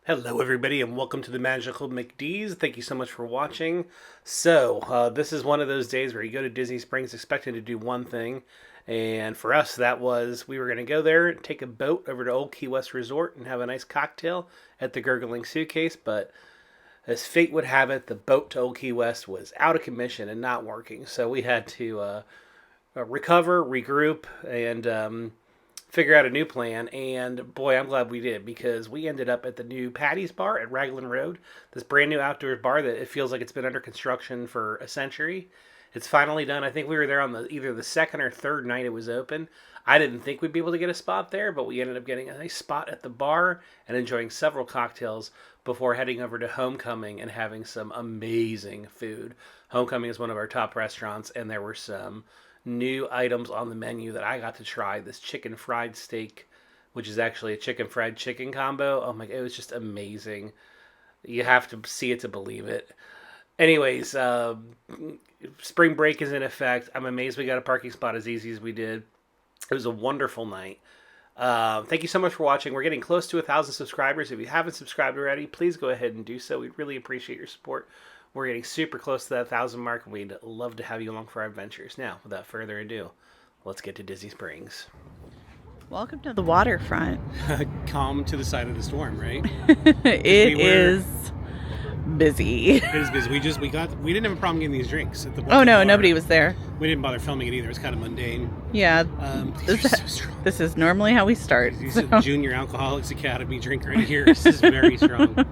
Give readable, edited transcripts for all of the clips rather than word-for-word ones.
Hello everybody and welcome to the Magical McDs. Thank you so much for watching. So, this is one of those days where you go to Disney Springs expecting to do one thing. And for us, that was we were going to go there, take a boat over to Old Key West Resort and have a nice cocktail at the Gurgling Suitcase. But as fate would have it, the boat to Old Key West was out of commission and not working. So we had to recover, regroup, and figure out a new plan, and boy, I'm glad we did, because we ended up at the new Paddy's Bar at Raglan Road, this brand new outdoors bar that it feels like it's been under construction for a century. It's finally done. I think we were there on either the second or third night it was open. I didn't think we'd be able to get a spot there, but we ended up getting a nice spot at the bar and enjoying several cocktails before heading over to Homecoming and having some amazing food. Homecoming is one of our top restaurants, and there were some new items on the menu that I got to try. This chicken fried steak, which is actually a chicken fried chicken combo. Oh my god, it was just amazing. You have to see it to believe it. Anyways, spring break is in effect. I'm amazed we got a parking spot as easy as we did. It was a wonderful night. Thank you so much for watching. We're getting close to 1,000 subscribers. If you haven't subscribed already, please go ahead and do so. We'd really appreciate your support. We're getting super close to that 1,000 mark, and we'd love to have you along for our adventures. Now, without further ado, let's get to Disney Springs. Welcome to the waterfront. Calm to the side of the storm, right? It is busy. It is busy. We didn't have a problem getting these drinks at the Oh no, bar. Nobody was there. We didn't bother filming it either. It's kind of mundane. Yeah. These are so strong. This is normally how we start. These are Junior Alcoholics Academy drink right here. This is very strong.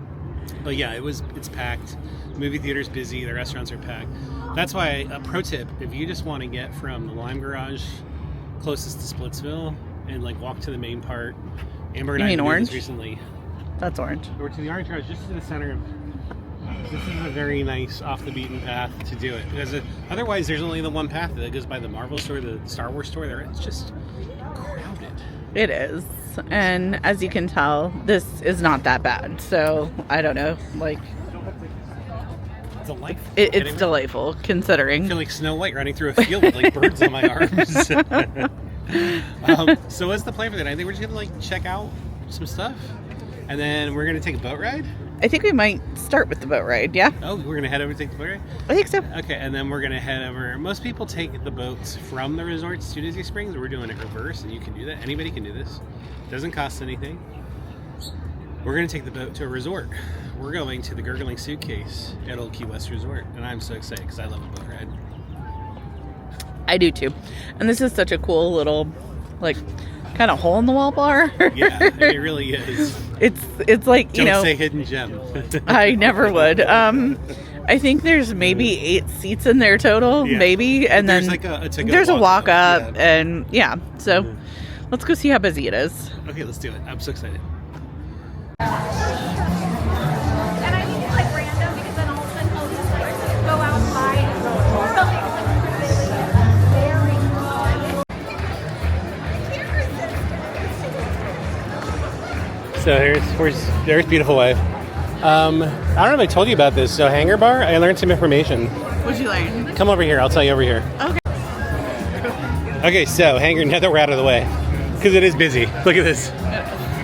But yeah, it's packed. The movie theater's busy. The restaurants are packed. That's why, a pro tip, if you just want to get from the Lime Garage closest to Splitsville and like walk to the main part, Amber and I did this recently. That's orange. Or to the Orange Garage, just to the center of. This is a very nice off the beaten path to do it, because otherwise there's only the one path that goes by the Marvel store, the Star Wars store. There, it's just crowded. It is, and as you can tell, this is not that bad. So I don't know, like. Delightful. It's delightful, considering. I feel like Snow White running through a field with like birds on my arms. So what's the plan for that? I think we're just gonna like check out some stuff, and then we're gonna take a boat ride. I think we might start with the boat ride. Yeah. Oh, we're gonna head over to take the boat ride. I think so. Okay, and then we're gonna head over. Most people take the boats from the resorts to Disney Springs. We're doing it reverse, and you can do that. Anybody can do this. Doesn't cost anything. We're going to take the boat to a resort. We're going to the Gurgling Suitcase at Old Key West Resort. And I'm so excited because I love a boat ride. I do too. And this is such a cool little, like, kind of hole-in-the-wall bar. Yeah, it really is. It's like, Don't say hidden gem. I never would. I think there's maybe 8 seats in there total, maybe. And there's then like there's a walk-up. And, yeah. So, let's go see how busy it is. Okay, let's do it. I'm so excited. And I think it's like random because then all of a sudden he'll just like go outside and very So there's Beautiful Wife. I don't know if I told you about this. So Hangar Bar, I learned some information. What'd you learn? Come over here. I'll tell you over here. Okay. Okay, so Hangar, now that we're out of the way, because it is busy. Look at this.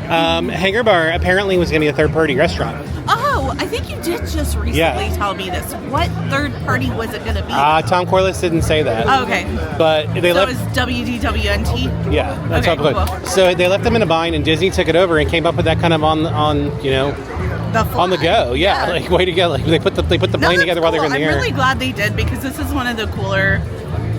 Hangar Bar apparently was going to be a third-party restaurant. Oh, I think you did just recently tell me this. What third party was it going to be? Tom Corliss didn't say that. Oh, okay. But they left. So it was WDWNT? Yeah, that's okay, all good. Cool. So they left them in a bind, and Disney took it over and came up with that kind of on the go. Yeah, like way to go. Like they put the plane together while they were in the air. I'm really glad they did, because this is one of the cooler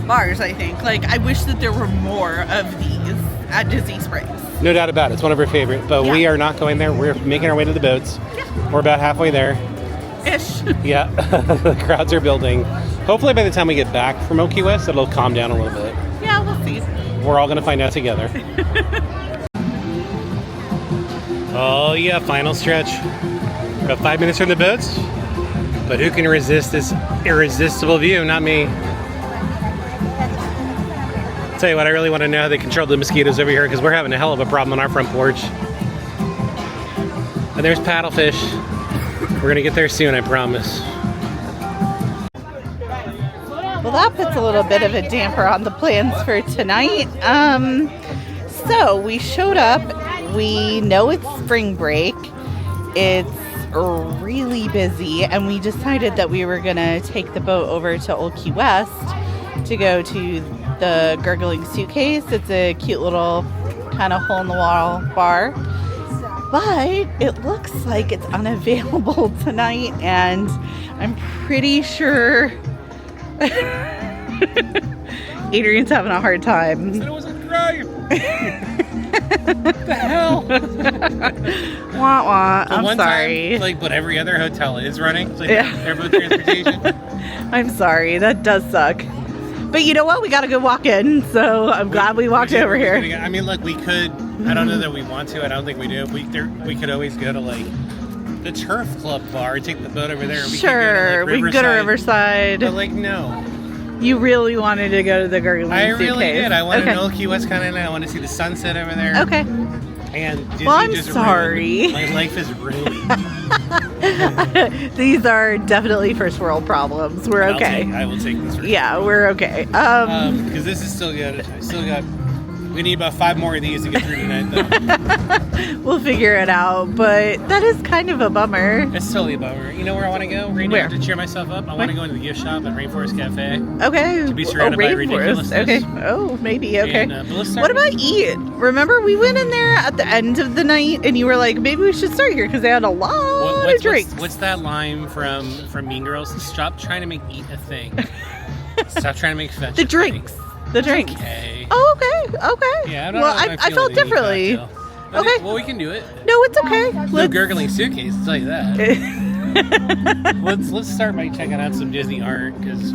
bars, I think. Like, I wish that there were more of these at Disney Springs. No doubt about it. It's one of our favorite. But we are not going there. We're making our way to the boats. Yeah. We're about halfway there. Ish. Yeah. The crowds are building. Hopefully by the time we get back from Old Key West, it'll calm down a little bit. Yeah, we'll see. We're all going to find out together. Oh, yeah. Final stretch. About 5 minutes from the boats. But who can resist this irresistible view? Not me. Tell you what, I really want to know how they control the mosquitoes over here, because we're having a hell of a problem on our front porch. And there's paddlefish. We're going to get there soon, I promise. Well, that puts a little bit of a damper on the plans for tonight. So we showed up. We know it's spring break. it's really busy, and we decided that we were gonna take the boat over to Old Key West to go to the Gurgling Suitcase. It's a cute little kind of hole-in-the-wall bar, but it looks like it's unavailable tonight, and I'm pretty sure Adrian's having a hard time. It wasn't right. What the hell? Wah wah. I'm one sorry. Time, but every other hotel is running. It's like airboat transportation. I'm sorry. That does suck. But you know what? We got a good walk in, so I'm glad we walked over here. I mean, look, we could. I don't know that we want to. I don't think we do. We could always go to like the Turf Club bar and take the boat over there. Sure, we can go to Riverside. But like, no. You really wanted to go to the Gurgling Suitcase. I really did. I wanted to know Key West kind of. I want to see the sunset over there. Okay. And Disney I'm just sorry. My life is ruined. These are definitely first world problems. We're okay. I will take this. Yeah, we're okay. Because this is still good. I still got. We need about 5 more of these to get through tonight, though. We'll figure it out, but that is kind of a bummer. It's totally a bummer. You know where I want to go? Right now, to cheer myself up. I want to go into the gift shop at Rainforest Cafe. Okay. To be surrounded by ridiculousness. Okay. Oh, maybe. Okay. And, what about eat? Remember, we went in there at the end of the night, and you were like, maybe we should start here because they had a lot of drinks. What's that line from Mean Girls? Stop trying to make eat a thing. Stop trying to make fetch the drinks. Thing. The drinks. Okay. Oh, okay. Okay. Yeah, I don't well, know I felt differently. Okay. Well, we can do it. No, it's okay. No Gurgling Suitcase, I'll tell you that. let's start by checking out some Disney art, because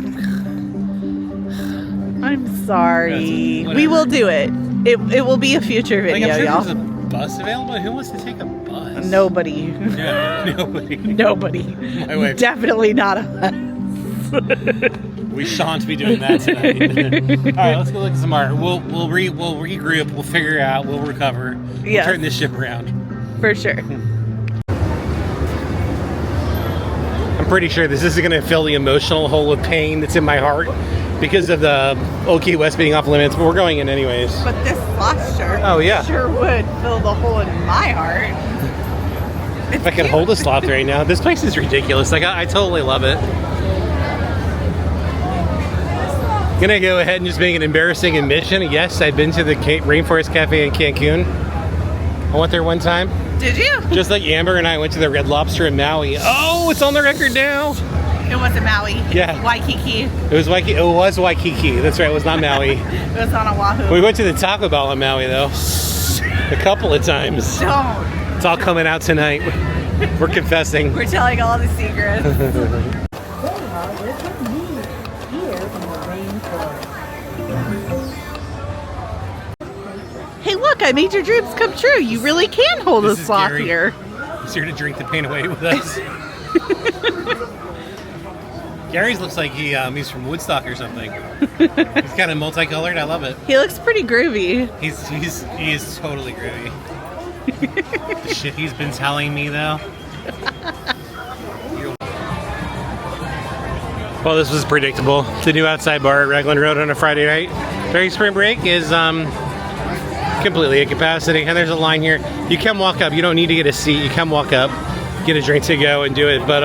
I'm sorry. We will do it. It will be a future video, I'm sure y'all. there's a bus available. Who wants to take a bus? Nobody. Yeah, nobody. Nobody. My wife. Definitely not us. We shan't be doing that tonight. All right, let's go look at some art. We'll regroup. We'll figure it out. We'll recover. Yes. We'll turn this ship around. For sure. I'm pretty sure this isn't going to fill the emotional hole of pain that's in my heart because of the Old Key West being off limits, but we're going in anyways. But this sloth shirt sure would fill the hole in my heart. If I could hold a sloth right now. This place is ridiculous. Like, I totally love it. Gonna go ahead and just make an embarrassing admission. Yes, I've been to the Rainforest Cafe in Cancun. I went there one time. Did you? Just like Amber and I went to the Red Lobster in Maui. Oh, it's on the record now. It wasn't Maui. Yeah. Waikiki. It was Waikiki. It was Waikiki. That's right. It was not Maui. It was on Oahu. We went to the Taco Bell in Maui though. A couple of times. Don't. It's all coming out tonight. We're confessing. We're telling all the secrets. Hey, look, I made your dreams come true. You really can hold a sloth here. He's here to drink the pain away with us. Gary's looks like he's from Woodstock or something. He's kind of multicolored. I love it. He looks pretty groovy. He is totally groovy. The shit he's been telling me though. Well, this was predictable. The new outside bar at Raglan Road on a Friday night during spring break is completely at capacity, and there's a line here. You can walk up. You don't need to get a seat. You can walk up, get a drink to go, and do it. But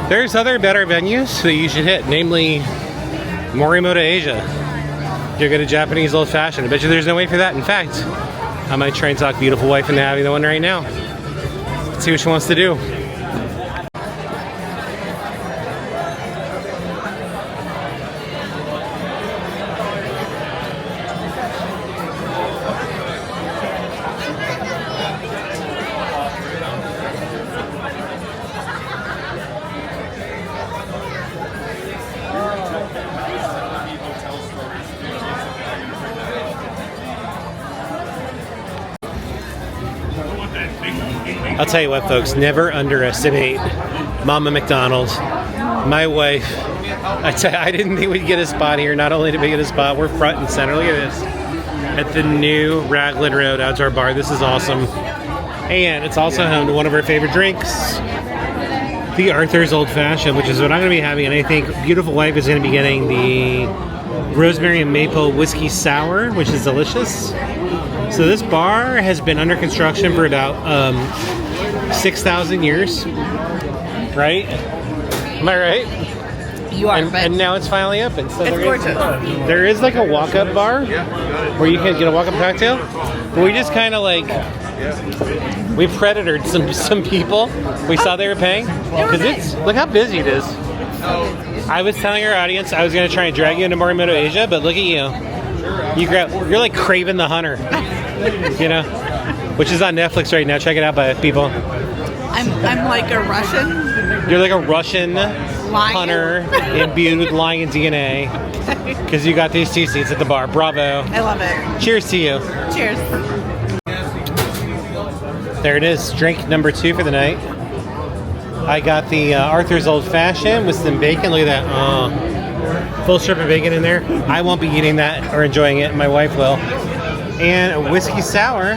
there's other better venues that you should hit, namely Morimoto Asia. You'll get a Japanese old fashioned. I bet you there's no wait for that. In fact, I might try and talk beautiful wife into having the one right now. Let's see what she wants to do. I'll tell you what, folks, never underestimate Mama McDonald's. My wife, I didn't think we'd get a spot here. Not only did we get a spot, we're front and center. Look at this. At the new Raglan Road outdoor bar. This is awesome. And it's also home to one of our favorite drinks, the Arthur's Old Fashioned, which is what I'm going to be having. And I think beautiful wife is going to be getting the Rosemary and Maple Whiskey Sour, which is delicious. So this bar has been under construction for about 6,000 years, right? Am I right? You are, And now it's finally open. So it's gorgeous. There is like a walk-up bar where you can get a walk-up cocktail. But we just kind of like we predatored some people. We saw they were paying because it's look how busy it is. I was telling our audience I was going to try and drag you into Morimoto Asia, but look at you. You're like Craven the Hunter, you know, which is on Netflix right now. Check it out, people. I'm like a Russian. You're like a Russian hunter imbued with lion DNA because you got these 2 seats at the bar. Bravo. I love it. Cheers to you. Cheers. There it is. Drink number 2 for the night. I got the Arthur's Old Fashioned with some bacon. Look at that. Full strip of bacon in there. I won't be eating that or enjoying it. My wife will. And a whiskey sour.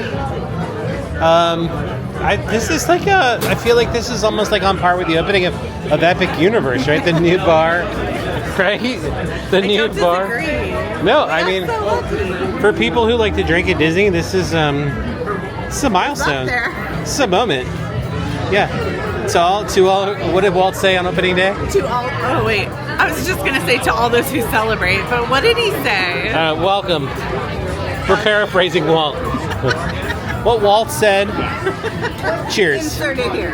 This is like I feel like this is almost like on par with the opening of Epic Universe, right? The new bar, right? The new bar. No, I mean, for people who like to drink at Disney, this is a milestone. This is a moment. Yeah. To all. What did Walt say on opening day? To all. Oh wait, I was just gonna say to all those who celebrate, but what did he say? Welcome. We're paraphrasing Walt. What Walt said. Cheers. Inserted here.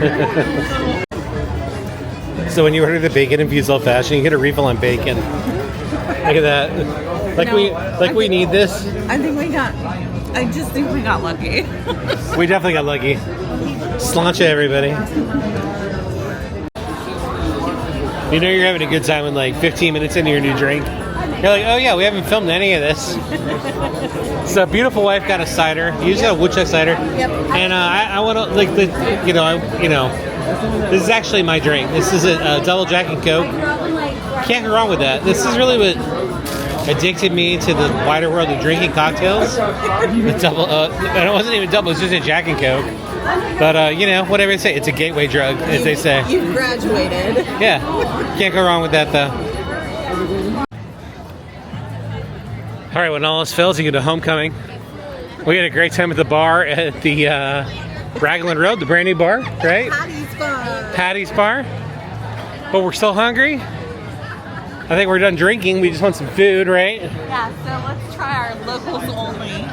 So when you order the bacon infused old fashioned, you get a refill on bacon. Look at that. We need this. I just think we got lucky. We definitely got lucky. Sláinte, everybody. You know you're having a good time when like 15 minutes into your new drink. You're like, oh yeah, we haven't filmed any of this. So beautiful wife got a cider. You just got a woodchuck cider. Yep. And I want to like this is actually my drink. This is a double Jack and Coke. Can't go wrong with that. This is really what addicted me to the wider world of drinking cocktails. The double, and it wasn't even double. It was just a Jack and Coke. But whatever they say, it's a gateway drug, as they say. You've graduated. Yeah, can't go wrong with that though. All right, when all else fails, you go to homecoming. We had a great time at the bar at the Raglan Road, the brand new bar, right? Paddy's Bar. Paddy's Bar. But we're still hungry. I think we're done drinking. We just want some food, right? Yeah, so let's try our locals only.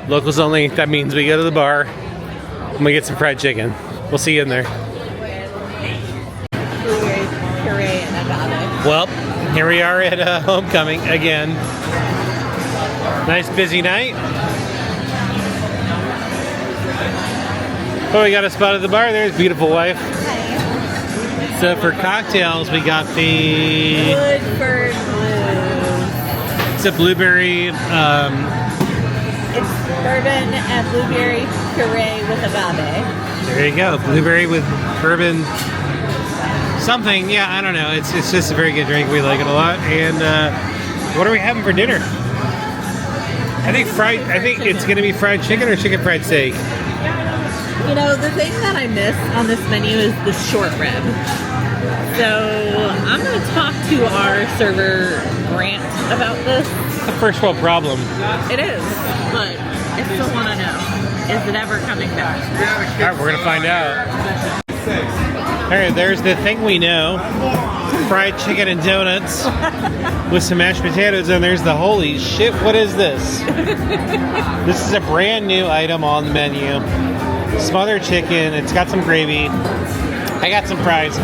Locals only. That means we go to the bar and we get some fried chicken. We'll see you in there. Puree and agave. Well, here we are at homecoming again. Nice busy night. Oh, we got a spot at the bar. There's beautiful wife. Hi. So for cocktails, we got the Woodford Blue. it's a blueberry. It's bourbon and blueberry puree with agave. There you go, blueberry with bourbon. Something, yeah, I don't know. It's just a very good drink. We like it a lot. And what are we having for dinner? I think it's gonna be fried chicken or chicken fried steak. You know, the thing that I miss on this menu is the short rib. So I'm going to talk to our server, Grant, about this. It's a first world problem. It is, but I still want to know, is it ever coming back? All right, we're going to find out. All right, there's the thing we know. Fried chicken and donuts with some mashed potatoes, and there's the holy shit, what is this? This is a brand new item on the menu. Smothered chicken, it's got some gravy. I got some fries.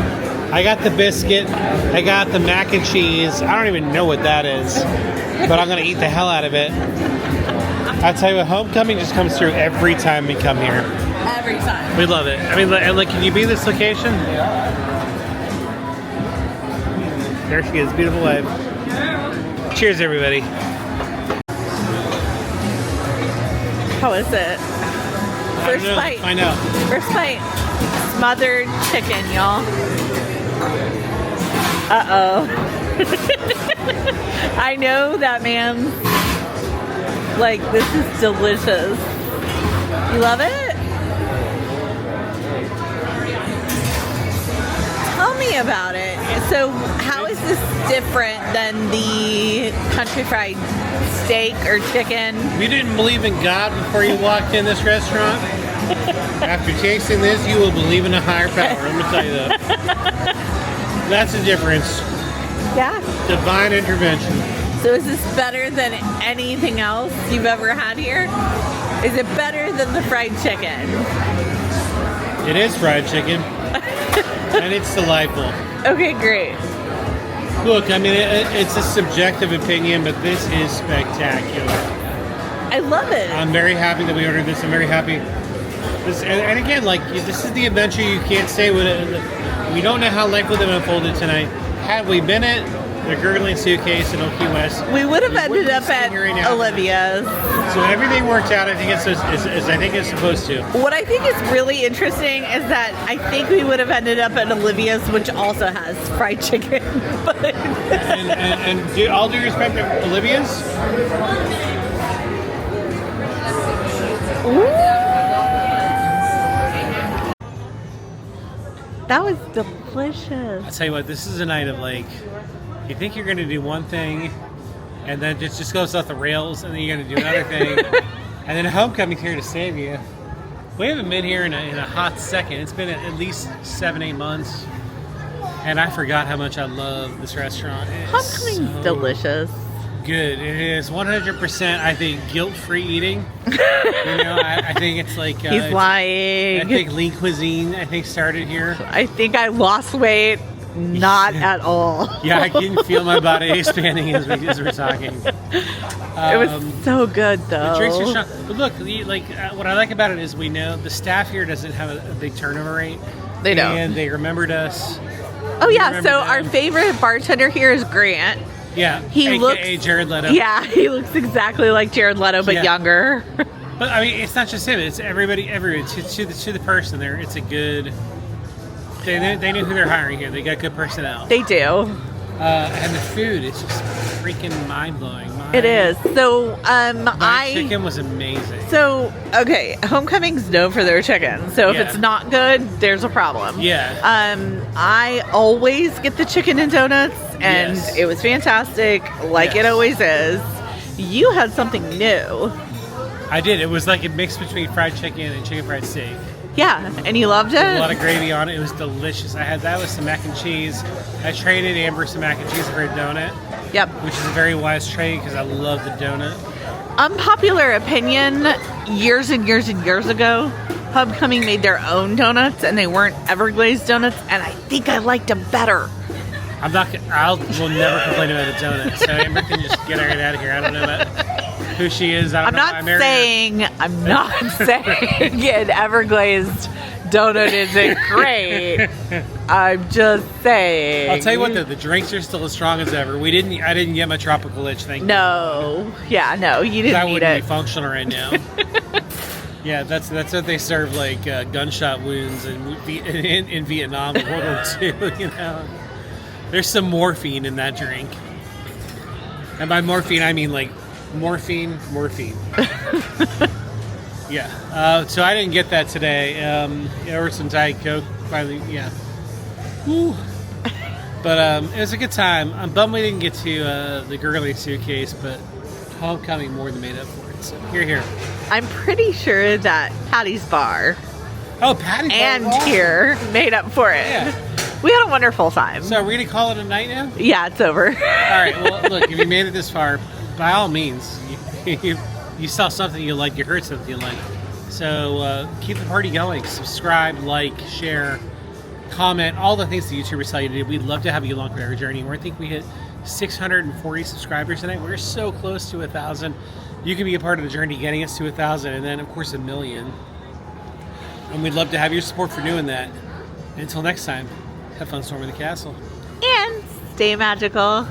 I got the biscuit. I got the mac and cheese. I don't even know what that is, but I'm gonna eat the hell out of it. I tell you what, homecoming just comes through every time we come here. Every time. We love it. I mean, and like, can you be this location? There she is, beautiful wife. Cheers, everybody. How is it? First bite. Find out. First bite. Smothered chicken, y'all. Uh-oh. I know that man's like, this is delicious. You love it? Tell me about it. So how is this different than the country fried steak or chicken? You didn't believe in God before you walked in this restaurant? After tasting this, you will believe in a higher power. I'm gonna tell you that. That's the difference. Yeah. Divine intervention. So is this better than anything else you've ever had here? Is it better than the fried chicken? It is fried chicken, and it's delightful. Okay, great. Look, I mean, it's a subjective opinion, but this is spectacular. I love it. I'm very happy that we ordered this. I'm very happy. And again, like, this is the adventure you can't say with it. We don't know how life would have unfolded tonight. Had we been at the Gurgling Suitcase in Old Key West, We would have ended wouldn't be up sitting at here right now. Olivia's. So everything worked out. I think it's as I think it's supposed to. What I think is really interesting is that I think we would have ended up at Olivia's, which also has fried chicken. But And all due respect to Olivia's, that was delicious. I'll tell you what, this is a night of, like, you think you're going to do one thing, and then it just goes off the rails, and then you're going to do another thing, and then Homecoming's here to save you. We haven't been here in a hot second. It's been at least 7-8 months, and I forgot how much I love this restaurant. It's Homecoming's so delicious. good. It is 100%, I think, guilt-free eating. I think it's like... He's I lying. think lean cuisine, started here. I think I lost weight. Not at all. Yeah, I can feel my body expanding as we're talking. It was so good, though. The drinks are strong. But look, what I like about it is we know the staff here doesn't have a big turnover rate. They don't. And they remembered us. Oh, yeah. remember So them. our favorite bartender here is Grant. Yeah, He AKA looks- Jared Leto. Yeah, he looks exactly like Jared Leto, but Yeah. younger. But I mean, it's not just him. It's everybody. To the person there. It's a good. They knew who they're hiring here. They got good personnel. They do. And the food is just freaking mind blowing. It is. So, Chicken was amazing. So, okay, Homecoming's known for their chicken. So if Yeah. it's not good, there's a problem. Yeah. I always get the chicken and donuts, and Yes. it was fantastic, like it Yes. always is. You had something new. I did. It was like a mix between fried chicken and chicken fried steak. Yeah, and you loved A lot it? of gravy on it. It was delicious. I had that with some mac and cheese. I traded Amber some mac and cheese for a donut, Yep. which is a very wise trade because I love the donut. Unpopular opinion, years and years and years ago, Homecoming made their own donuts, and they weren't Everglazed donuts, and I think I liked them better. Will never complain about a donut. So Amber can just get her out of here. I don't know about who she is. I don't I'm know why I not married her. saying an Everglazed donut isn't great. I'm just saying. I'll tell you what, though, the drinks are still as strong as ever. I didn't get my tropical itch. Thank you. No, yeah, no, you That didn't need wouldn't it. be functional right now. Yeah, that's what they serve, like gunshot wounds in Vietnam in World War II. You know, there's some morphine in that drink, and by morphine I mean like morphine. Yeah. So I didn't get that today. Or some Diet Coke. Finally, yeah. Woo. But it was a good time. I'm bummed we didn't get to the Gurgling Suitcase, but Homecoming more than made up for it. So here. I'm pretty sure that Paddy's Bar Oh, Paddy Bar. and Wow. here made up for it. Yeah. We had a wonderful time. So are we gonna call it a night now? Yeah, it's over. All right. Well, look, if you made it this far, by all means, you saw something you like, you heard something you like. So keep the party going. Subscribe, like, share, comment, all the things the YouTubers tell you to do. We'd love to have you along for our journey. I think we hit 640 subscribers tonight. We're so close to 1,000. You can be a part of the journey getting us to 1,000, and then of course 1,000,000. And we'd love to have your support for doing that. Until next time, have fun storming the castle. And stay magical.